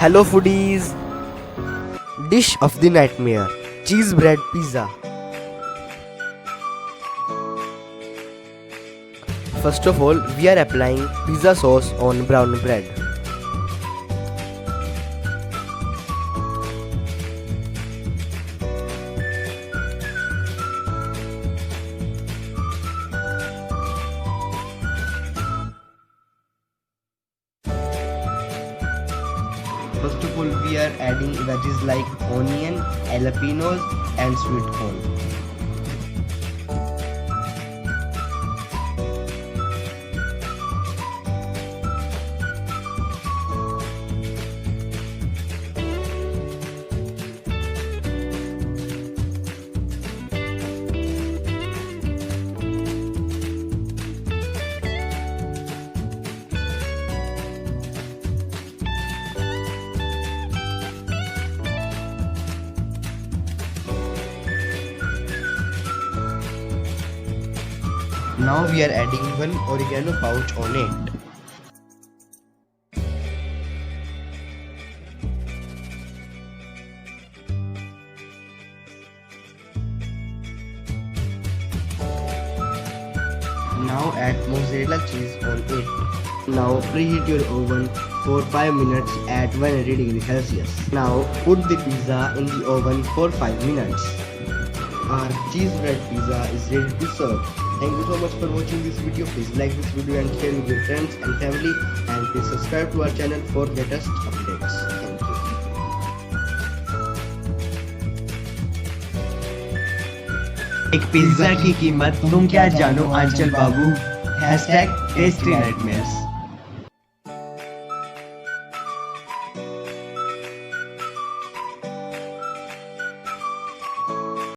Hello foodies! Dish of the nightmare, cheese bread pizza. First of all, we are applying pizza sauce on brown bread. First of all, we are adding veggies like onion, jalapenos and sweet corn. Now we are adding one oregano pouch on it. Now add mozzarella cheese on it. Now preheat your oven for 5 minutes at 180 degrees Celsius. Now put the pizza in the oven for 5 minutes. Our cheese bread pizza is ready to serve. Thank you so much for watching this video. Please like this video and share with your friends and family, and please subscribe to our channel for latest updates. Thank you. एक pizza की कीमत तुम क्या जानो आंचल बाबू #tasty nightmares.